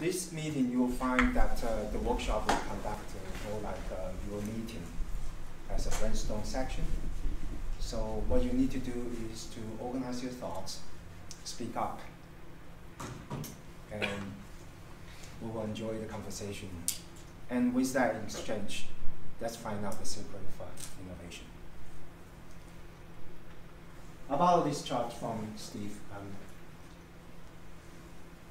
this meeting, you will find that the workshop will conduct more like your meeting as a brainstorm section. So what you need to do is to organize your thoughts, speak up, and we will enjoy the conversation. And with that exchange, let's find out the secret of innovation. About this chart from Steve,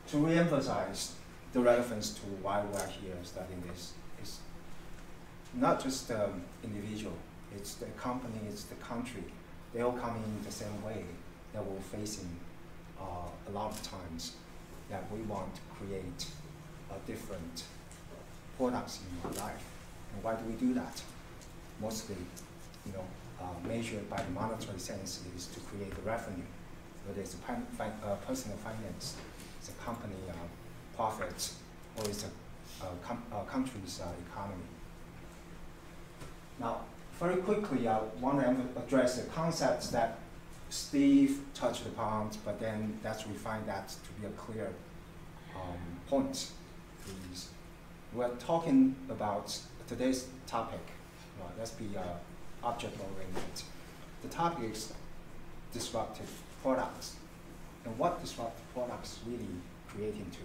to re-emphasize the relevance to why we are here studying this, is not just the individual, it's the company, it's the country. They all come in the same way that we're facing a lot of times that we want to create different products in our life. And why do we do that? Mostly, measured by the monetary sense is to create the revenue, whether it's a personal finance, it's a company profits, or it's a country's economy. Now, very quickly, I want to address the concepts that Steve touched upon, but then we find that to be a clear point. We're talking about today's topic. Let's be object-oriented. The topic is disruptive products. And what disruptive products really create into?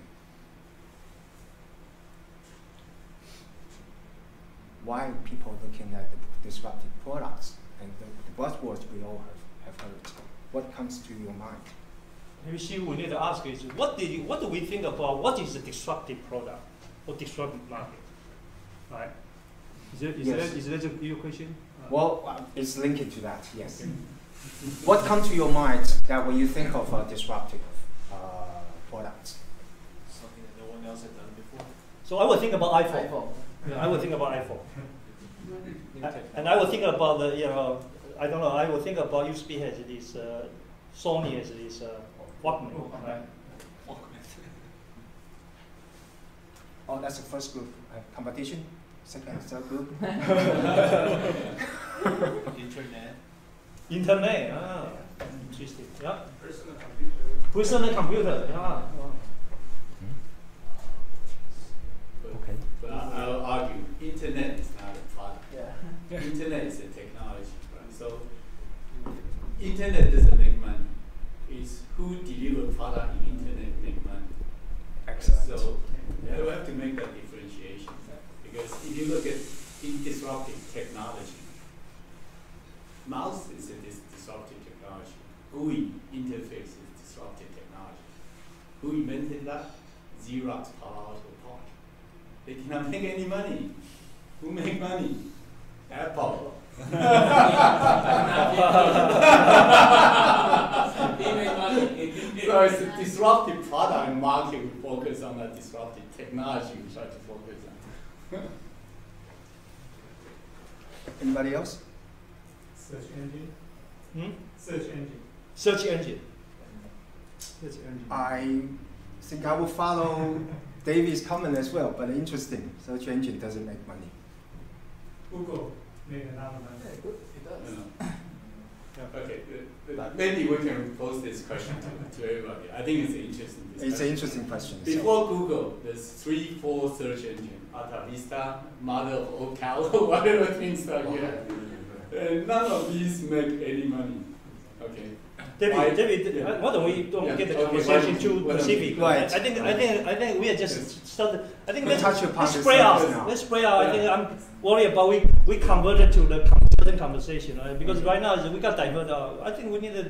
Why are people looking at the disruptive products and the buzzwords we all have heard? What comes to your mind? Maybe Shifu, we need to ask is, what do we think about what is a disruptive product or disruptive market? Right? Is that your question? Well, it's linked to that, yes. What comes to your mind that when you think of disruptive products? Something that no one else had done before. So I would think about iPhone. Yeah, I would think about iPhone. And I would think about the, I don't know, I would think about USB has this, Sony has this Walkman, right? Oh, that's the first group. Competition? Second, third group? Internet. Interesting. Yeah. Personal computer. Personal computer, yeah. Okay. But I'll argue, internet is not a product. Yeah. Internet is a technology, right? So, internet doesn't make money. It's who deliver product in internet make money. Excellent. So, we have to make that differentiation. Because if you look at disruptive technology, mouse is a disruptive technology. GUI interface is disruptive technology. Who invented that? Xerox, Palo Alto, Park. They cannot make any money. Who make money? Apple. He made money. So it's a disruptive product and market. We focus on that disruptive technology. We try to focus on. Anybody else? Search engine. Hmm? Search engine. Search engine. Search engine. I think I will follow David's comment as well, but interesting. Search engine doesn't make money. Google made a lot of money. Yeah, good. It does. Okay, maybe we can pose this question to everybody. I think it's an interesting discussion. It's an interesting question. Before Google, there's 3-4 search engines. Alta Vista, Mother of all cows, whatever things are here. And none of these make any money. Okay. David, why don't we get the conversation too specific? Right. I think we are just started. I think let's spread out. now. Let's spread out. I think I'm worried about we converted to the certain conversation, right? Because right now we got diverted out. I think we need to,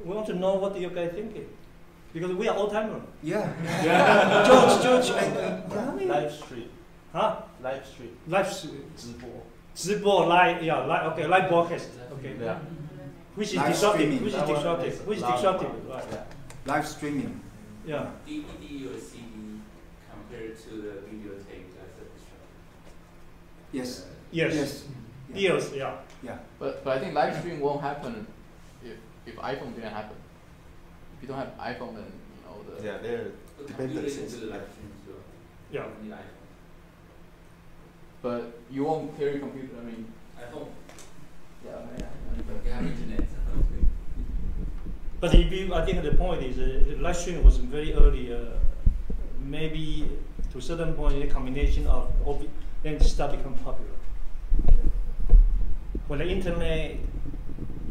we want to know what you guys thinking. Because we are old timers. Yeah. George, Live stream. Huh? Live stream. Live stream. 直播 live, okay, live broadcast. Okay. Yeah. Which is Live disruptive. streaming. Which is disruptive. Which is disruptive. Right. Yeah. Live streaming. Yeah. DVD or CD compared to the videotape, that's a disruptive. Yes. Yes. Deals. Yeah. Yeah. But I think live stream won't happen if iPhone didn't happen. If you don't have iPhone, then They're dependencies. The live stream as well. Yeah. Need iPhone. But you won't carry computer. I mean, iPhone. yeah. You have internet. But if you, I think the point is live stream was very early maybe to a certain point, the combination of all, then it start become popular. When the internet,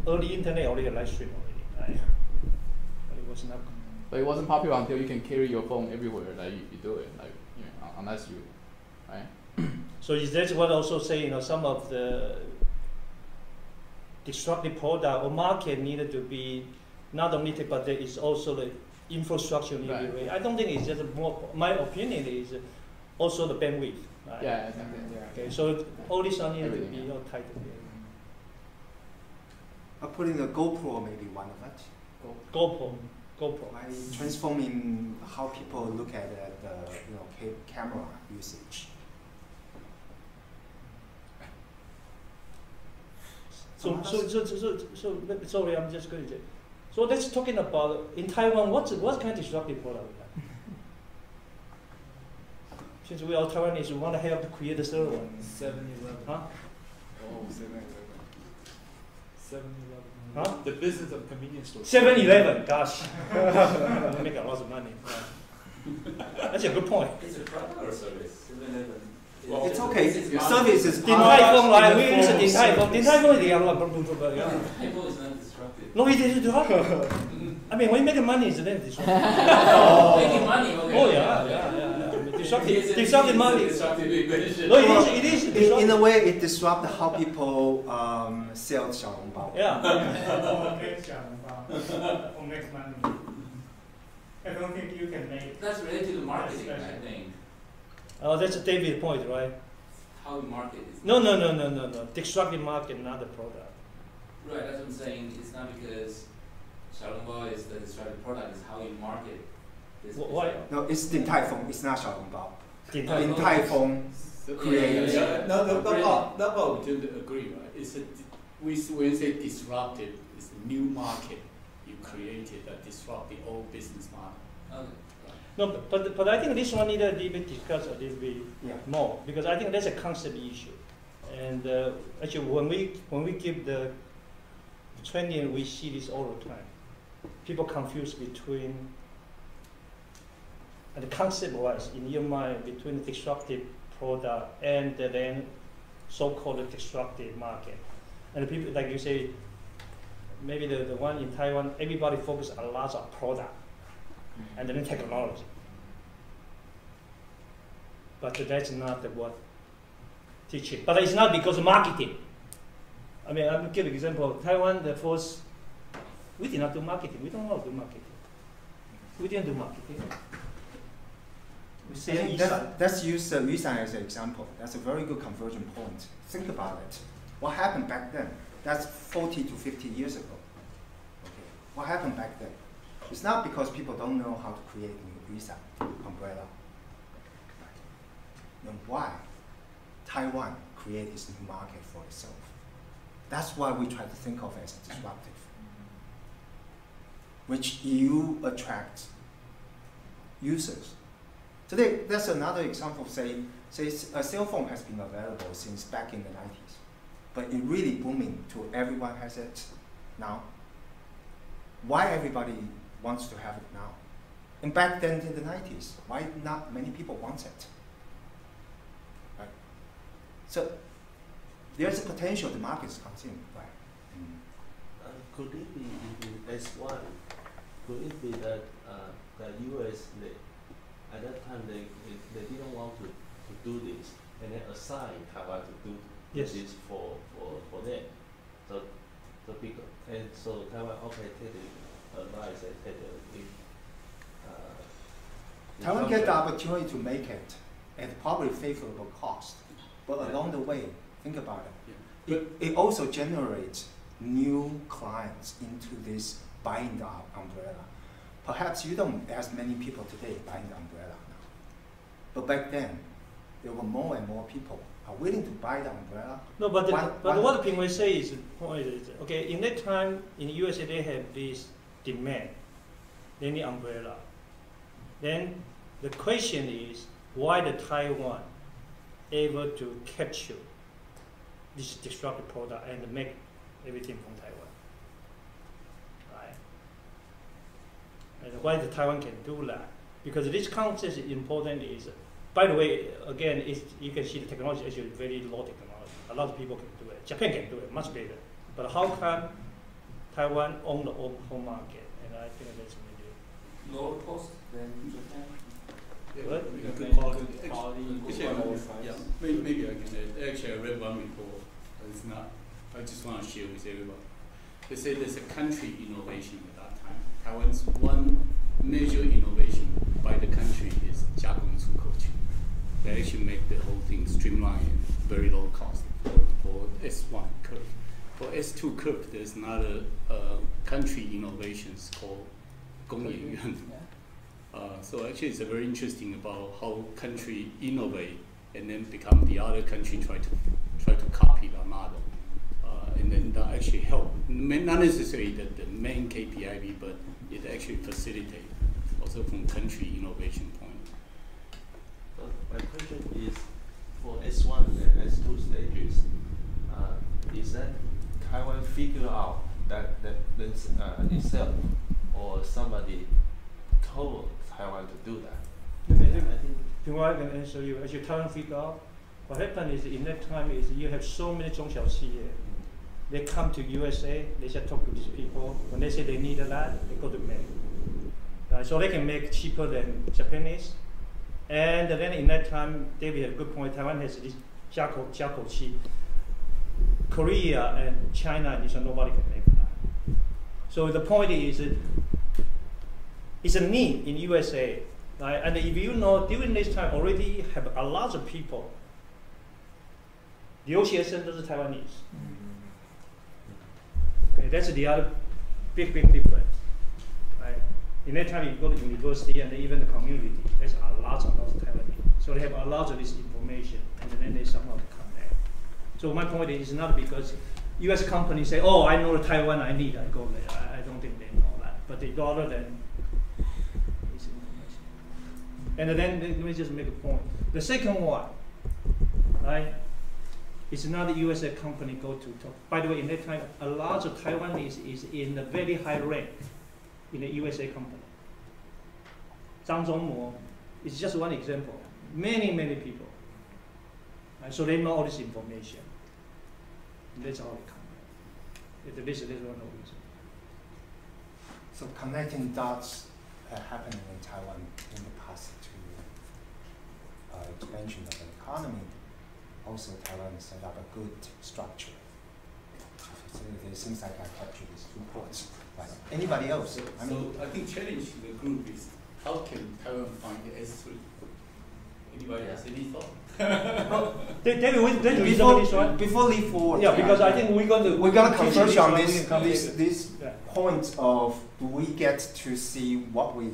early internet already live stream already, right? But it was not. But it wasn't popular until you can carry your phone everywhere. Like you do it, like unless you, right? So is that what also say, some of the disruptive product or market needed to be not only but there is also the infrastructure needed to be ready. I don't think it's just more. My opinion is also the bandwidth. Right? Yeah, exactly. Okay, so all these are needed to be tied together. Putting a GoPro maybe one of it. GoPro. By transforming how people look at the camera usage. So sorry, I'm just going to say. So let's talking about in Taiwan. What kind of disruptive product we have? Since we are Taiwanese, we want to help to create the third one. 7-Eleven. Huh? Oh, 7-Eleven. 7-Eleven. Huh? The business of convenience store. 7-Eleven, gosh, make a lot of money. That's a good point. It's a product or service? 7-Eleven. Well, it's okay. Service is Din part Tai of Fung, right? We use Din Tai Fung. Din Tai Fung is the other one. Apple is not disruptive. No, it is disruptive. I mean, when you make money, it's then disruptive. Making money, okay. Oh yeah. Disruptive money. Disruptive equation. No, it is disruptive. in a way, it disrupts how people sell xiaolongbao. Yeah. For make money. I don't think you can make. That's related to marketing, I think. Oh, that's David's point, right? How we market is. No. Disruptive market, not the product. Right, that's what I'm saying. It's not because xiaolongbao is the disruptive product, it's how you market this. Why? No, it's Din Tai Fung. It's not xiaolongbao. Din Din Tai Fung created. That part we don't agree, right? It's when you say disruptive, it's a new market you created that disrupt the old business model. Okay. No, but I think this one needed to be discussed a little bit Yeah. more because I think that's a concept issue. And actually, when we give the training, we see this all the time. People confuse between and the concept-wise in your mind between disruptive product and then so-called disruptive market. And the people, like you say, maybe the one in Taiwan, everybody focus a lot on product and then technology. But that's not what teaching. But it's not because of marketing. I mean, I'll give an example. Taiwan, the first, we did not do marketing. We don't know how to do marketing. We didn't do marketing. We say Let's use Yusan as an example. That's a very good conversion point. Think about it. What happened back then? That's 40 to 50 years ago. Okay. What happened back then? It's not because people don't know how to create a new Yusan umbrella. Then why Taiwan create its new market for itself? That's why we try to think of it as disruptive, which you attract users. Today, that's another example. Say a cell phone has been available since back in the 90s, but it really booming to everyone has it now. Why everybody wants to have it now? And back then in the 90s, why not many people want it? Right? So there's a potential the markets comes in, right? Could it be in S1? Could it be that the US, at that time they didn't want to do this, and then assign Taiwan to do Yes. this for them. So Taiwan take the advice and take the Taiwan get the opportunity to make it at probably favorable cost, but along the way, think about it. It also generates new clients into this buying the umbrella. Perhaps you don't as many people today buying the umbrella now, but back then there were more and more people are willing to buy the umbrella. No, but what Ping Wei say is the point is, okay, in that time in the USA they have this demand, they need umbrella. Then the question is why the Taiwan able to capture this disruptive product and make everything from Taiwan, right? And why the Taiwan can do that? because this concept is important. Is, by the way, again, you can see the technology is actually very low technology. A lot of people can do it. Japan can do it much better. But how come Taiwan own the own home market? And I think that's maybe Lower cost than Japan. What? We Good can quality, actually, quality, yeah, maybe I can add. Actually, I read one report. It's not. I just want to share with everybody. They say there's a country innovation at that time. Taiwan's one major innovation by the country is 加工出口区. They actually make the whole thing streamlined and very low cost for S1 curve. For S2 curve, there's another country innovations called 工业园. So actually, it's very interesting about how country innovate and then become the other country try to copy that model, and then that actually help. Not necessarily the main KPIB, but it actually facilitate also from country innovation point. My question is, for S1 and S2 stages, is that Taiwan figure out that itself, or somebody told Taiwan to do that? I I think before I can answer you, as you try and figure out, what happened is in that time is you have so many 中小企业. They come to USA, they just talk to these people. When they say they need a lot, they go to make. So they can make cheaper than Japanese. And then in that time, David had a good point. Taiwan has this 加口气. Korea and China, and this one, nobody can make that. So the point is, it's a need in USA. Right? And if you know, during this time already have a lot of people. 留学生都是 Taiwanese. Okay, that's the other big difference. Right? In that time, you go to university and even the community, there's a lot of Taiwanese. So they have a lot of this information, and then they somehow come back. So my point is not because U.S. companies say, "Oh, I know Taiwan, I need, I go there." I don't think they know that, but they rather than this information. And then let me just make a point. The second one, right? It's not a USA company go to talk. By the way, in that time, a lot of Taiwanese is in a very high rank in the USA company. Zhang Zhongmo is just one example. Many people. Right? So they know all this information. And that's how they come. This is one of the reasons. So connecting dots happening in Taiwan in the past to expansion of the economy. Also, Taiwan set up a good structure. So it seems like I captured these 2 points. But anybody else? So I think challenge the group is how can Taiwan find the S3? Anybody has any thought? David, before leave forward. Yeah, because I think we're gonna converge on this this point of do we get to see what we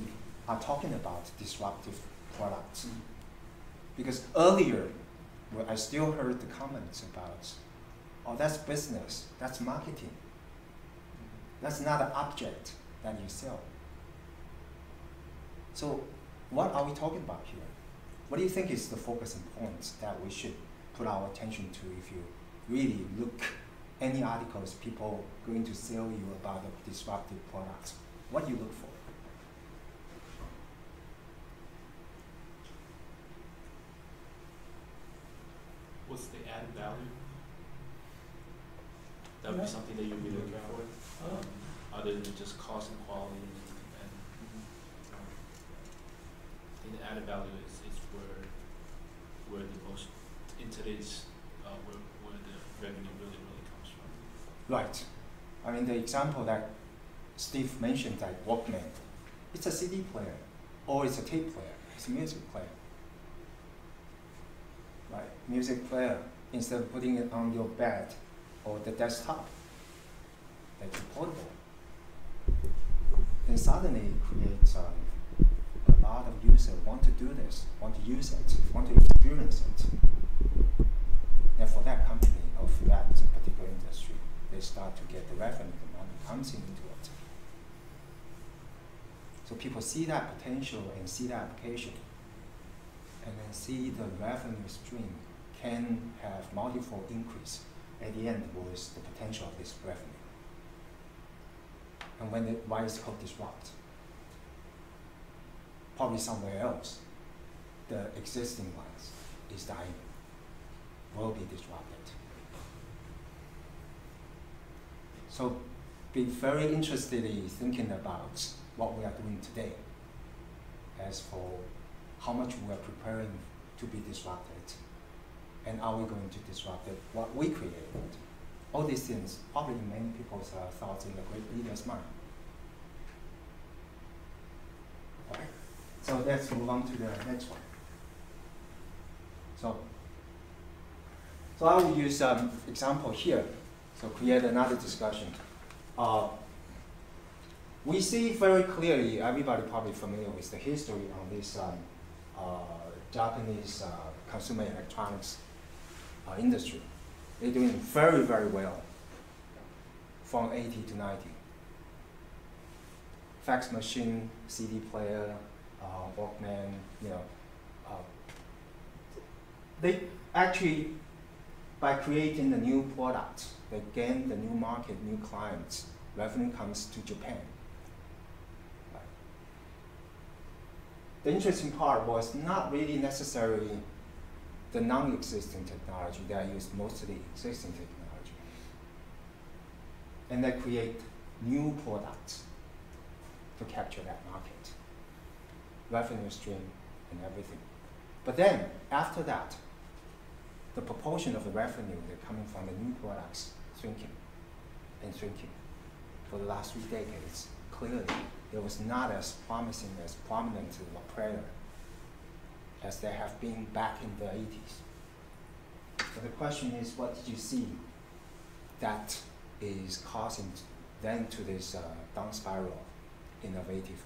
are talking about, disruptive products? Because earlier, I still heard the comments about, oh, that's business, that's marketing. That's not an object that you sell. So what are we talking about here? What do you think is the focusing points that we should put our attention to if you really look any articles people going to sell you about the disruptive products? What do you look for? What's the added value? That would be something that you'd be looking for, other than just cost and quality. And I think the added value is where the most in today's where the revenue really comes from. Right. I mean, the example that Steve mentioned, like Walkman, it's a CD player, or it's a tape player, it's a music player. Right, music player, instead of putting it on your bed or the desktop, that's portable. Then suddenly it creates a lot of users want to do this, want to use it, want to experience it. And for that company or for that particular industry, they start to get the revenue, the money comes into it. So people see that potential and see that application, and then see the revenue stream can have multiple increase at the end with the potential of this revenue. And why it's called disrupt. probably somewhere else, the existing ones is dying, will be disrupted. So be very interested in thinking about what we are doing today as for how much we are preparing to be disrupted, and are we going to disrupt it, what we created. All these things probably in many people's thoughts in the great leader's mind. All right. So let's move on to the next one. So I will use example here. So create another discussion. We see very clearly, everybody probably familiar with the history on this Japanese consumer electronics industry. They're doing very, very well from 80 to 90. Fax machine, CD player, Walkman, they actually, by creating the new products, they gain the new market, new clients, revenue comes to Japan. The interesting part was not really necessarily the non-existing technology. They used mostly existing technology. And they create new products to capture that market, revenue stream and everything. But then, after that, the proportion of the revenue that coming from the new products shrinking and shrinking. For the last 3 decades, clearly, it was not as promising, as prominent a player as they have been back in the 80s. So the question is, what did you see that is causing then to this down spiral innovative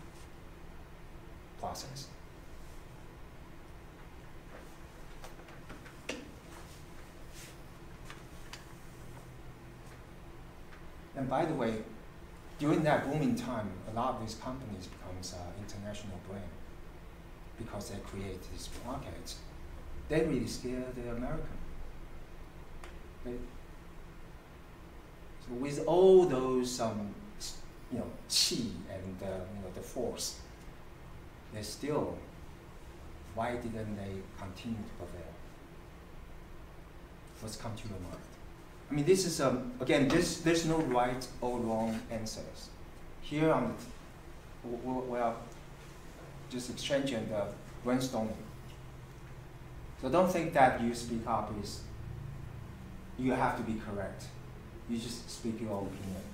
process? And by the way, during that booming time, a lot of these companies becomes international brand because they create these markets. They really scare the American. So with all those qi and the force, they still, why didn't they continue to prevail? What's come to your mind? I mean, this is, again, there's no right or wrong answers. Here we are just exchanging the brainstorming. So don't think that you speak up is, you have to be correct. You just speak your opinion.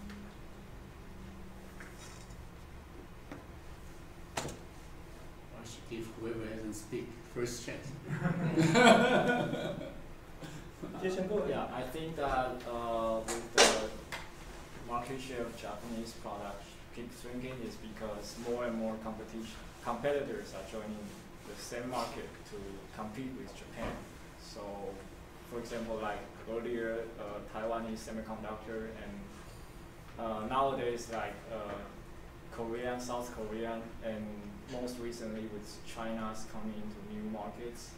I should give whoever hasn't speak first chance. Yeah, I think that with the market share of Japanese products keep shrinking is because more and more competitors are joining the same market to compete with Japan. So, for example, like earlier, Taiwanese semiconductor, and nowadays like Korean, South Korean, and most recently with China's coming into new markets.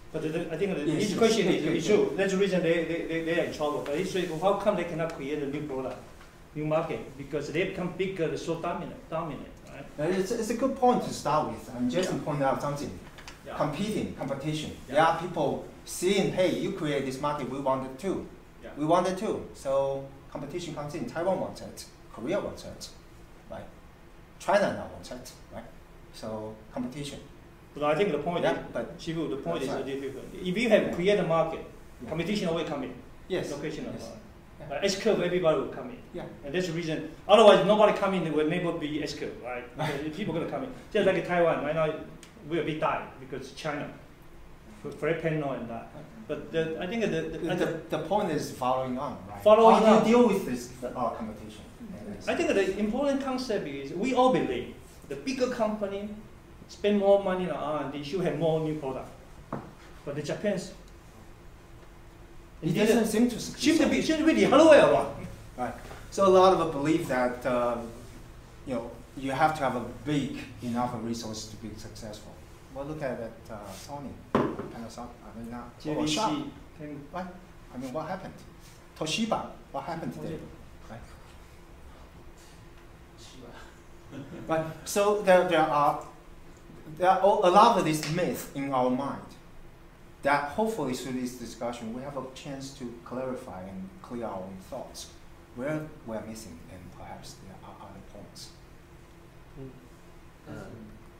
But I think his question is true. That's the reason they are in trouble. But it's how come they cannot create a new product, new market? Because they become bigger, they're so dominant, right? It's a good point to start with. And Jason pointed out something. Yeah. Competition. Yeah. There are people seeing, hey, you create this market, we want it too. Yeah. We want it too. So competition comes in. Taiwan wants it. Korea wants it, right? China now wants it, right? So competition. But I think the point is, but Shifu, the point is right. different. If you have created a market, competition always come in. Yes. Location Yes. S-curve, everybody will come in. Yeah. And that's the reason. Otherwise, nobody come in, it will never be S-curve, right? Because people are going to come in. Just like in Taiwan, right now, we will be die because China, very paranoid and that. But I think the point is following on, right? Following How on. do you deal with this competition? I think the important concept is we all believe the bigger company spend more money on R&D should have more new product. But the Japan's it doesn't seem to succeed. seems to be the other way around. Right. So a lot of us believe that you have to have a big enough resource to be successful. Well, look at Sony, Panasonic. I mean, JVC. Right? I mean, what happened? Toshiba. What happened today? Right. Right. So there are there are a lot of this myth in our mind that hopefully through this discussion we have a chance to clarify and clear our own thoughts where we're missing and perhaps there are other points.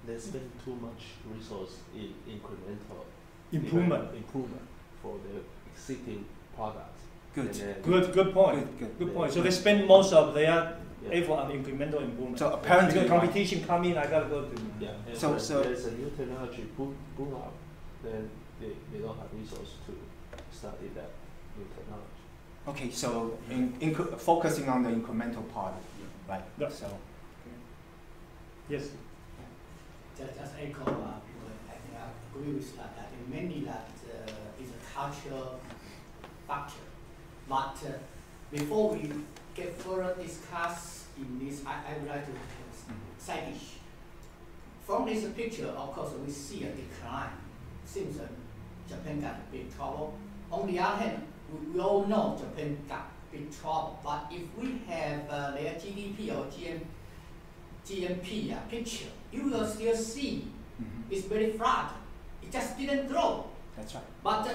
They spend too much resource in incremental Improvement. improvement for the existing products. Good. And then Good point. Good. Point. So they spend most of their effort on incremental improvement. So apparently, because competition come in, I gotta go to. Yeah. And So- when so- there's a new technology boom up, then they don't have resource to study that new technology. Okay, so focusing on the incremental part, right? Yeah. So Yes. Just echo, I think I agree with that. I think mainly that is a cultural factor. But before we get further discuss in this, I would like to side dish. From this picture, of course, we see a decline. Seems Japan got big trouble. On the other hand, we all know Japan got big trouble. But if we have their GDP or GNP picture, you will still see it's very flat. It just didn't grow. that's right. But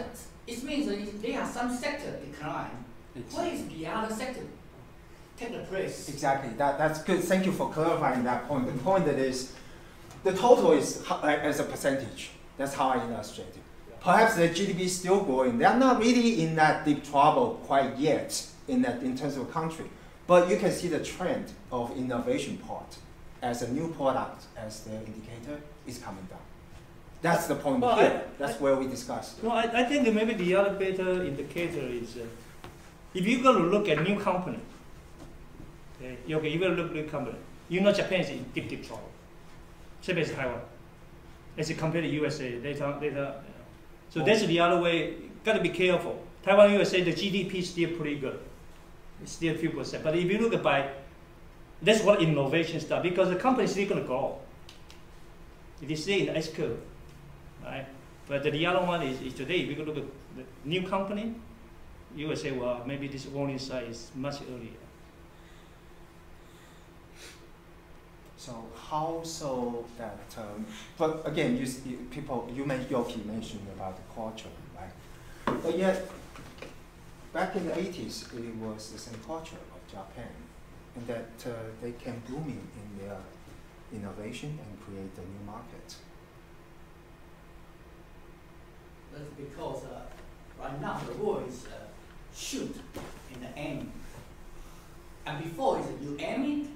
it means that there are some sector decline. What is the other sector take the place? Exactly. That's good. Thank you for clarifying that point. The point that is, the total is as a percentage. That's how I illustrate it. Perhaps the GDP is still growing. They are not really in that deep trouble quite yet in terms of country. But you can see the trend of innovation part as a new product, as the indicator, is coming down. That's the point Well, here. That's where we discussed. No, I think that maybe the other better indicator is if you're going to look at new company, okay, you're going to look at new company. You know Japan is in deep trouble. Same as Taiwan. As compared to USA, so that's the other way. Got to be careful. Taiwan, USA, the GDP is still pretty good. It's still a few percent. But if you look at that's what innovation stuff, because the company is still going to grow. It is still in the S curve, right? But the other one is today, if you look at the new company, you will say, well, maybe this warning sign is much earlier. So how so that? But again, you mentioned about the culture, right? But yet, back in the 80s, it was the same culture of Japan, and that they came blooming in their innovation and create a new market. That's because right now the world is shoot in the aim. And before is you aim it,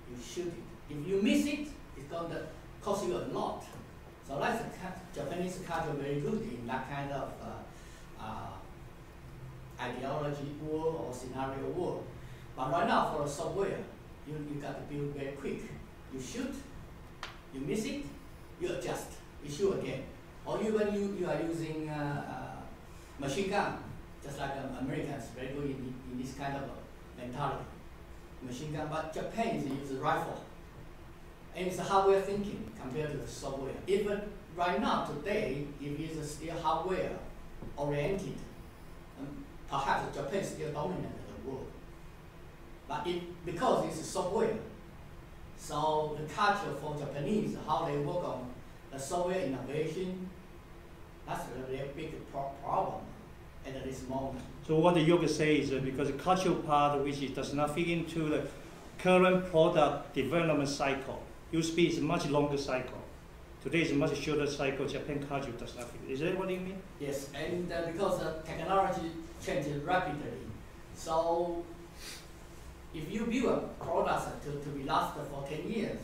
you shoot it. If you miss it, it's going to cost you a lot. So that's Japanese culture very good in that kind of ideology world or scenario world. But right now for a software, you got to build very quick. You shoot, you miss it, you adjust, you shoot again. Or even you are using machine gun, just like Americans, very good in this kind of mentality. Machine gun, but Japan is a rifle. And it's a hardware thinking compared to the software. Even right now, today, if it's still hardware oriented, perhaps Japan is still dominant in the world. But because it's software, so the culture for Japanese, how they work on the software innovation, that's a very big problem at this moment. So what the yoga says is because the cultural part, which does not fit into the current product development cycle, used to be a much longer cycle. Today is a much shorter cycle. Japan culture does not fit. Is that what you mean? Yes, and because the technology changes rapidly, so if you build a product to be lasted for 10 years,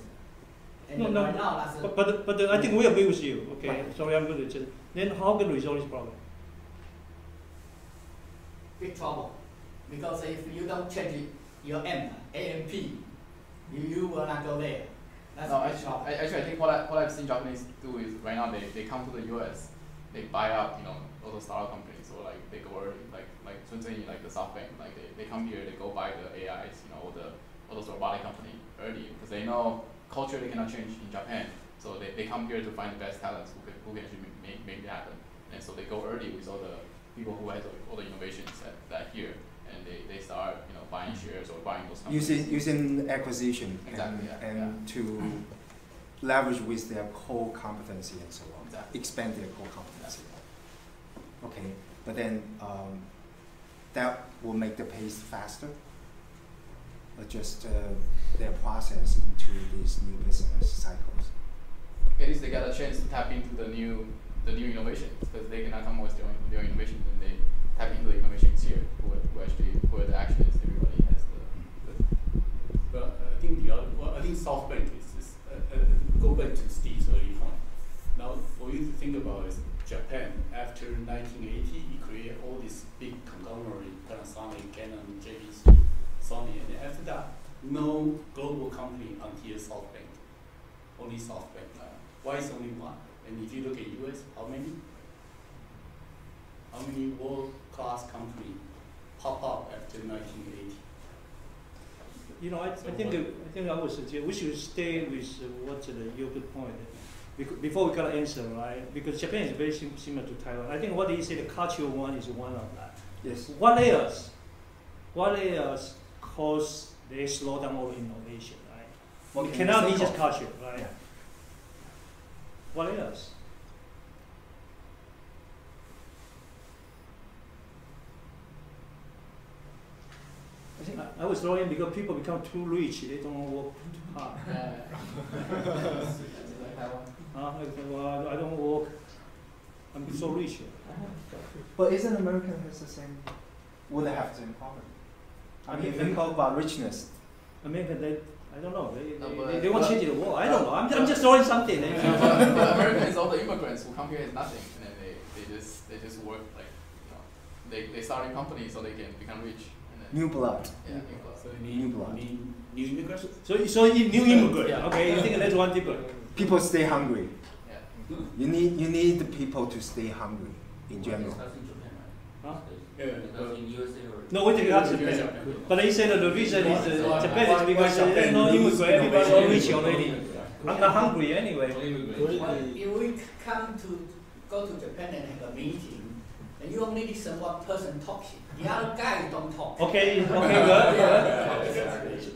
and No, right now that's but I think we agree with you. Okay, Right. sorry, I'm going to just. Then how can we resolve this problem? big trouble. Because if you don't change your AMP, you will not go there. That's No, a big trouble. actually, I think what I've seen Japanese do is right now they come to the US, they buy up all the startup companies, or like they go early, like Shenzhen, like the SoftBank, like they come here, they go buy the AIs, all those robotic company early because they know culture they cannot change in Japan, so they come here to find the best talents who can actually make it happen, and so they go early with all the people who has all the innovations that here, and they start buying shares or buying those companies. Using acquisition Exactly, and to leverage with their core competency and so on, Exactly. expand their core competency. Okay, but then that will make the pace faster. Adjust their process into these new business cycles. At least they got a chance to tap into the new innovations, because they cannot come with their own innovations, and they tap into the innovations here, where the action is. Everybody has the. But I think I think SoftBank is go back to Steve's early point. Now, for you to think about is Japan after 1980, it created all these big conglomerate, Panasonic, Canon, JVC, Sony, and after that, no global company until SoftBank. Only SoftBank. Why is only one? And if you look at US, how many? How many world-class companies pop up after 1980? You know, I think I would suggest we should stay with what's your good point. Before we got an answer, right? Because Japan is very similar to Taiwan. I think what you say, the cultural one is one of that. Yes. What else cause they slow down all innovation, right? What it can you cannot be think just of? culture, right? Yeah. What else? I think I was throwing because people become too rich, they don't work too hard. Well, I don't work. I'm so rich. But isn't America has the same? Would have the same problem? I mean, if you talk about richness, America, I don't know. No, They want to change the world. I don't know. I'm just throwing something. But Americans, all the immigrants who come here is nothing, and then they just work like, they start a company so they can become rich. And then, new blood. yeah, new blood. So New blood. new immigrants? So you new immigrant. Yeah. Okay, you think that's one different. People stay hungry. Yeah. You need the people to stay hungry in general. That's in Japan, right? Huh? Yeah. That's in USA or? No, we think that's Yeah. Japan. But they say that the reason is Japan is because Japan there's no lose immigrant, everybody's all rich innovation? already. I'm not hungry anyway. Well, if we come to go to Japan and have a meeting, and you only listen one person talking, the other guys don't talk. Okay, good.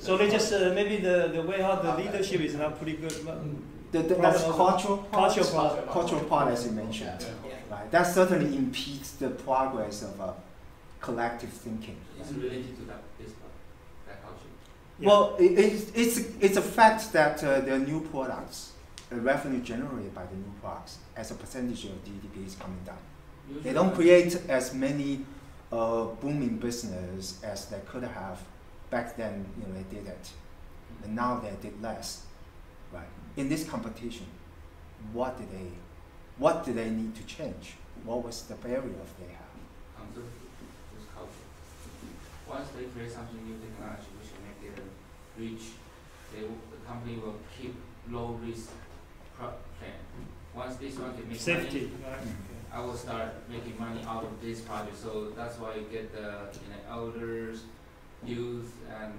So they just maybe the way how the leadership is not pretty good. That's cultural part. Cultural Part, as you mentioned. Yeah. Right. That certainly impedes the progress of collective thinking. It's related to this part, that culture. Yeah. Well, it's a fact that there are new products, revenue generated by the new products as a percentage of GDP is coming down. They don't create as many booming business as they could have back then. They did it, and now they did less. Right. In this competition, what did they need to change? What was the barriers they have? This culture. Once they create something new technology which can make it reach, the company will keep low risk plan. Once this one can make Safety. money, Right? I will start making money out of this project. So that's why you get the elders, youth, and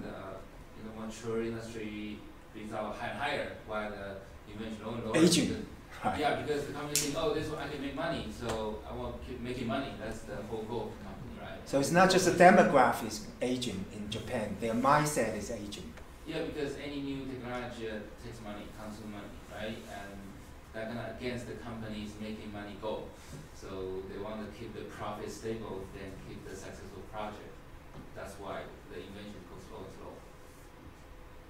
mature industry result higher, while the invention lower. Aging. Right. Yeah, because the company thinks, oh, this one I can make money, so I want to keep making money. That's the whole goal of the company, right? So it's not just the demographic is aging in Japan; their mindset is aging. Yeah, because any new technology takes money, consumes money, right? And that kind of against the companies making money goal. So they want to keep the profit stable, then keep the successful project. That's why the invention goes slow and slow.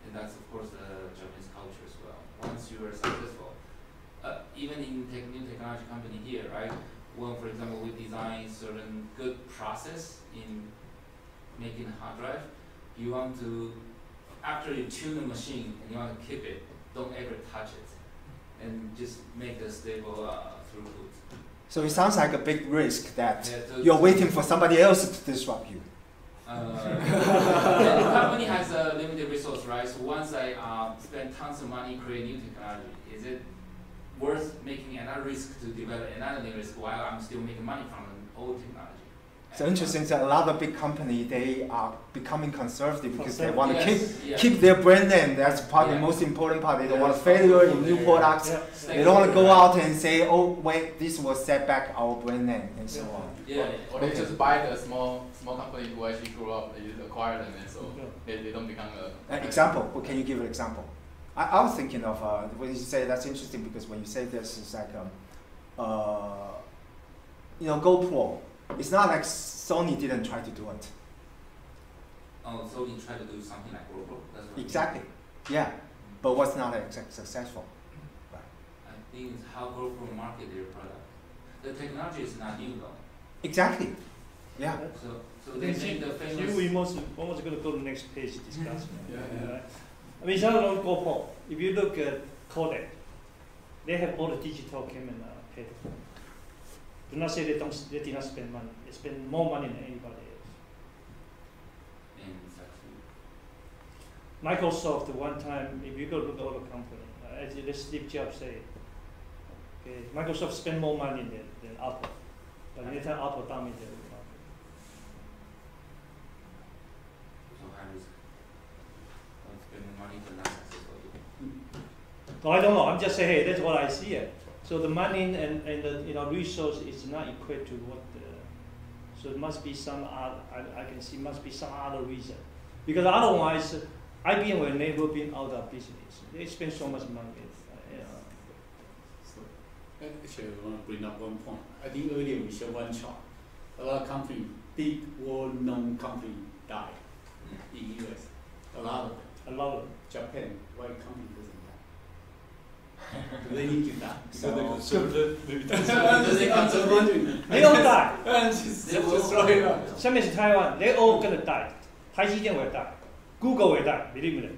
And that's of course the Japanese culture as well. Once you are successful, even in new technology company here, right? When, for example, we design certain good process in making a hard drive, you want to, after you tune the machine and you want to keep it, don't ever touch it, and just make a stable throughput. So it sounds like a big risk that Yeah, you're waiting for somebody else to disrupt you. The company has a limited resource, right? So once I spend tons of money creating new technology, is it worth making another risk to develop another new risk while I'm still making money from an old technology? So interesting that a lot of big companies, they are becoming conservative because they want to Yes, keep their brand name. That's probably the Yeah. most important part. They don't want to failure in new products. Yeah. They don't want to go out and say, oh wait, this will set back our brand name and so on. Yeah. Or they just buy the small company who actually grew up, they just acquire them, and so they don't become a. An example, can you give an example? I was thinking of when you say that's interesting because when you say this, it's like you know, GoPro. It's not like Sony didn't try to do it. Oh, Sony tried to do something like GoPro. That's what Exactly. Yeah, but was not successful. Right. I think it's how GoPro market their product. The technology is not new though. Exactly. Yeah. So they make the famous. Here we almost going to go to the next page discussion. Yeah. I mean, it's not only GoPro. If you look at Kodak, they have all the digital camera paid for. Do not say they did not spend money. They spend more money than anybody else. And it's actually Microsoft, one time, if you go look at all the company, as Steve Jobs said, okay, Microsoft spend more money than Apple. But later Apple dominated the market. so high risk. Don't spend money but not successful. No, I don't know. I'm just saying, hey, that's what I see it. So the money and the resource is not equal to what. So it must be some other. I can see must be some other reason, because otherwise, IBM will never been out of business. They spend so much money. So, actually, I want to bring up one point. I think earlier we showed one chart. A lot of companies, big world-known company died in US. A lot of them. A lot of. Japan, why company doesn't die? Do they need to die? So they're conservative, maybe that's Because they conservative. They all die. just throw it out. 下面是台湾 they all gonna die. 台积電 will die. Google will die. Believe me.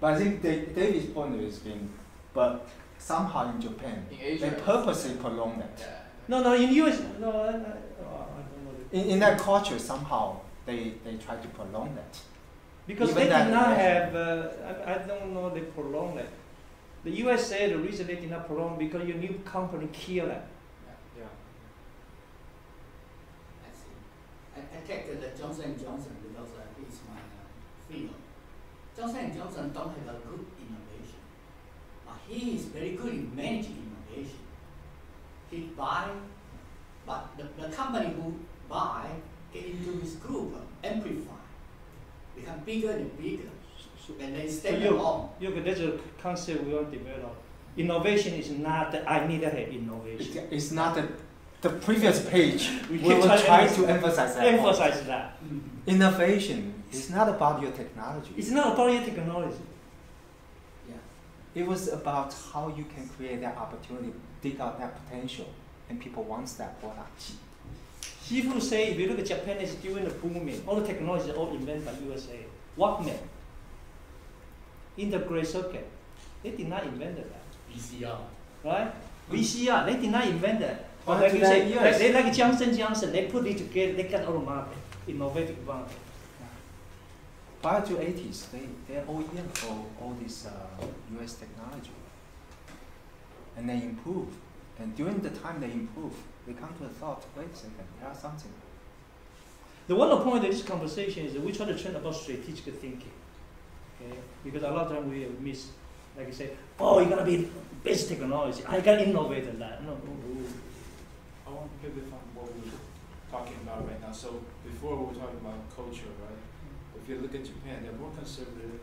But I think David's point is being, but somehow in Japan, In Asia, they purposely prolong that. Yeah. No, in US, no, I don't know. In that culture, somehow they try to prolong that. Because Even they that did not relation. have, I don't know, they prolonged it. The USA, the reason they did not prolong because your new company killed it. Yeah. I see. I take the Johnson & Johnson because it's my field. Johnson & Johnson don't have a good innovation. He is very good in managing innovation. He buy, but the company who buy get into his group, amplify, become bigger and bigger, and they stay along. That's a concept we want to develop. Innovation is not that I need to have innovation. It's not the previous page. We We will try to emphasize that. Emphasize that. Innovation is not about your technology. It's not about your technology. It was about how you can create that opportunity, dig out that potential, and people want that product. Shifu say, if you look at Japan, it's during the booming. All the technology is all invented by USA. Walkman, integrated circuit, they did not invent that. VCR. Right? VCR, they did not invent that. But But like you say, yes. they like Johnson, they put it together, they got all the market, innovative market. Prior to 80s, they're OEM for all this US technology. And they improve. And during the time they improve, they come to a thought, wait a second, there's something. The one point of this conversation is that we try to train about strategic thinking. Okay? Because a lot of times we miss, like you say, oh, you're gonna be best technology. I gotta innovate in that. No. I want to pivot from what we're talking about right now. So before we were talking about culture, right? If you look at Japan, they're more conservative.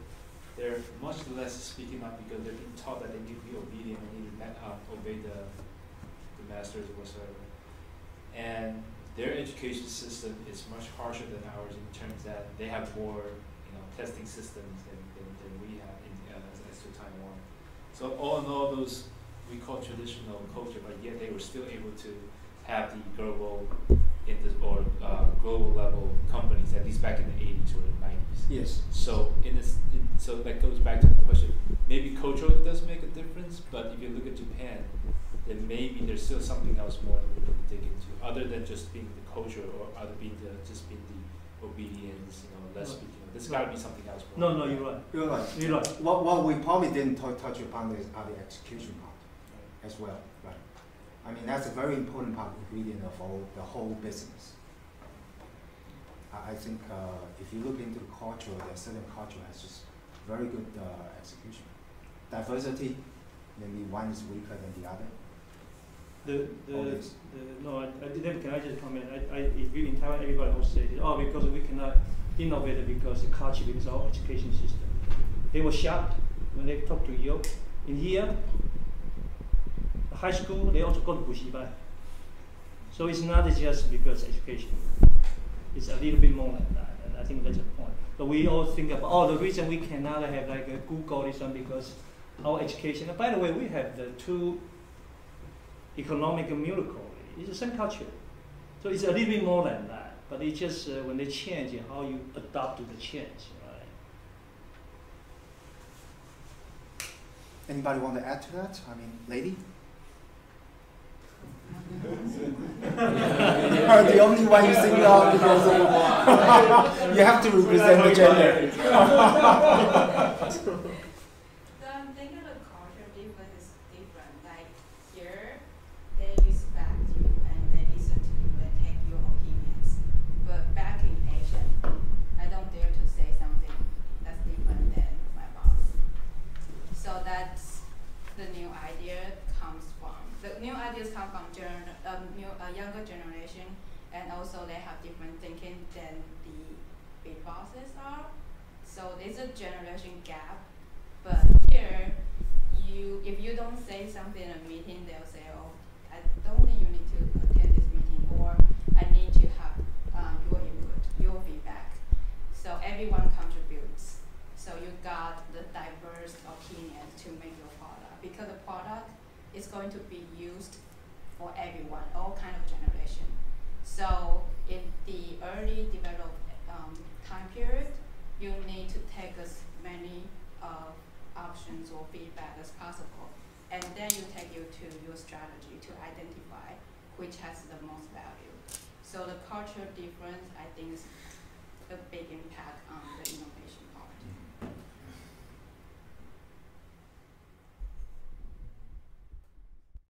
They're much less speaking up because they're being taught that they need to be obedient and need to obey the masters or whatsoever. And their education system is much harsher than ours in terms that they have more, testing systems than we have as to Taiwan. So all in all, those we call traditional culture, but yet they were still able to have the global global level companies, at least back in the 80s or the 90s. Yes. So so that goes back to the question. Maybe culture does make a difference, but if you look at Japan, then maybe there's still something else more that we need to dig into, other than just being the culture or other being just being the obedience, less speaking. There's got to be something else more. No, you're right. You're right. You're right. What we probably didn't touch upon is the execution part as well. Right. I mean, that's a very important part, ingredient of the whole business. I think if you look into the culture, the certain culture has just very good execution. Diversity, maybe one is weaker than the other. Can I just comment? If you in Taiwan, everybody will say, because we cannot innovate because the culture, because our education system. They were shocked. when they talk to you. In here, high school, they also go to Bushibai. So it's not just because education. It's a little bit more than that, and I think that's the point. But we all think about, oh, the reason we cannot have like a Google is because our education. And by the way, we have the two economic miracle. It's the same culture. So it's a little bit more than that. But it's just when they change, how you adapt to the change, right? Anybody want to add to that? I mean, lady? The only one you single out because of you have to represent the gender. So I'm thinking the culture difference is different. Like here, they respect you and they listen to you and take your opinions. But back in Asia, I don't dare to say something that's different than my boss. So that's the new idea comes from. The new ideas come from younger generation, and also they have different thinking than the big bosses are. So there's a generation gap. But here, if you don't say something in a meeting, they'll say, oh, I don't think you need to attend this meeting, or I need to have your input, your feedback. So everyone contributes. So you got the diverse opinions to make your product, because the product is going to be used for everyone, all kind of generation. So in the early developed time period, you need to take as many options or feedback as possible, and then you take you to your strategy to identify which has the most value. So the cultural difference, I think, is a big impact on the innovation.